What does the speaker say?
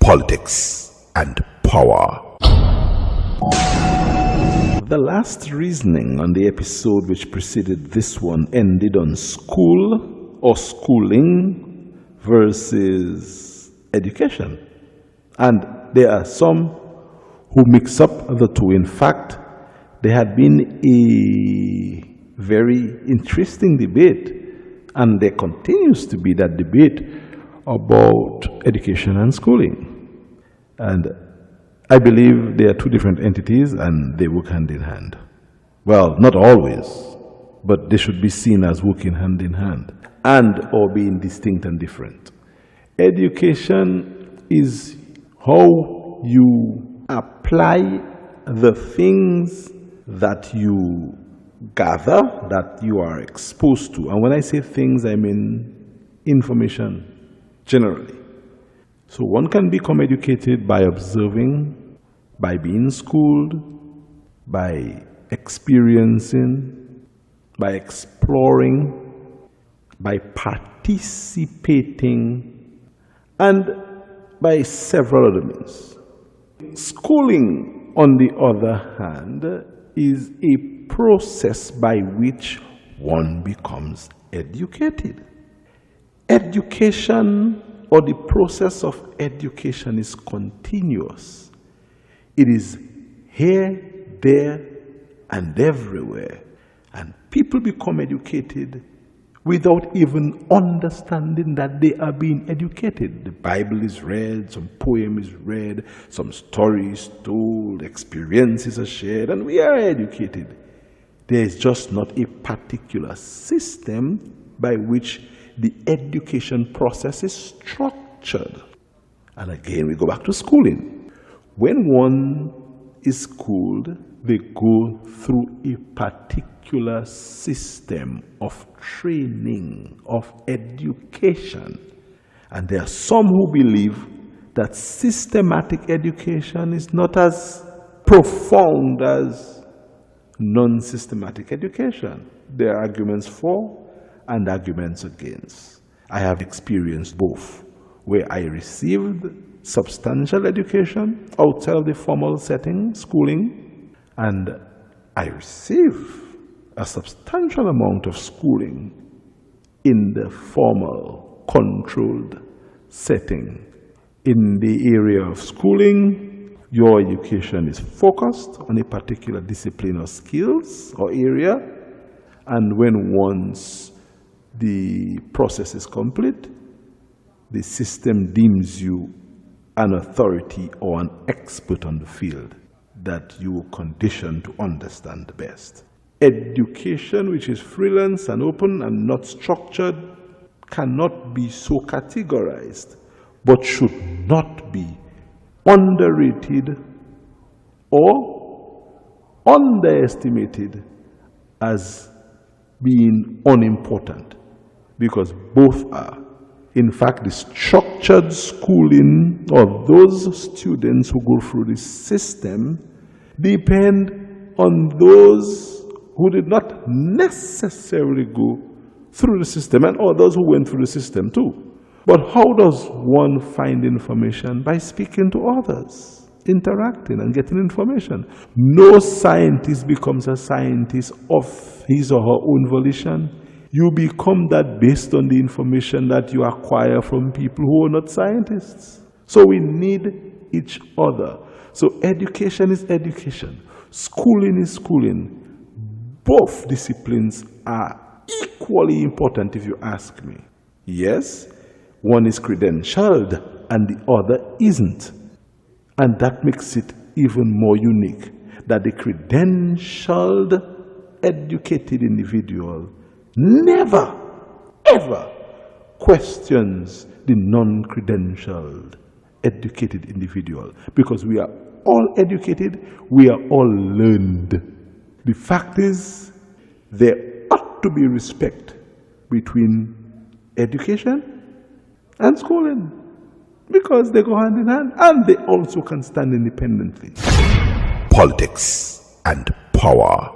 politics, and power. The last reasoning on the episode which preceded this one ended on school or schooling versus education. And there are some who mix up the two. In fact, there had been a very interesting debate, and there continues to be that debate about education and schooling. And I believe they are two different entities and they work hand in hand. Well, not always, but they should be seen as working hand in hand and or being distinct and different. Education is how you apply the things that you gather, that you are exposed to. And when I say things, I mean information generally. So one can become educated by observing, by being schooled, by experiencing, by exploring, by participating, and by several other means. Schooling, on the other hand, is a process by which one becomes educated. Education, or the process of education, is continuous. It is here, there, and everywhere. And people become educated without even understanding that they are being educated. The Bible is read, some poem is read, some stories told, experiences are shared, and we are educated. There is just not a particular system by which the education process is structured. And again, we go back to schooling. When one is schooled, they go through a particular system of training, of education. And there are some who believe that systematic education is not as profound as non-systematic education. There are arguments for and arguments against. I have experienced both, where I received substantial education outside of the formal setting, schooling, and I received a substantial amount of schooling in the formal, controlled setting. In the area of schooling, your education is focused on a particular discipline or skills or area, and when once the process is complete, the system deems you an authority or an expert on the field that you are conditioned to understand the best. Education, which is freelance and open and not structured, cannot be so categorized, but should not be underrated or underestimated as being unimportant, because both are. In fact, the structured schooling of those students who go through this system depend on those who did not necessarily go through the system, and others who went through the system too. But how does one find information? By speaking to others, interacting and getting information. No scientist becomes a scientist of his or her own volition. You become that based on the information that you acquire from people who are not scientists. So we need each other. So education is education. Schooling is schooling. Both disciplines are equally important, if you ask me. Yes, one is credentialed and the other isn't. And that makes it even more unique, that the credentialed, educated individual never, ever questions the non-credentialed, educated individual. Because we are all educated, we are all learned. The fact is, there ought to be respect between education and schooling, because they go hand in hand and they also can stand independently. Politics and power.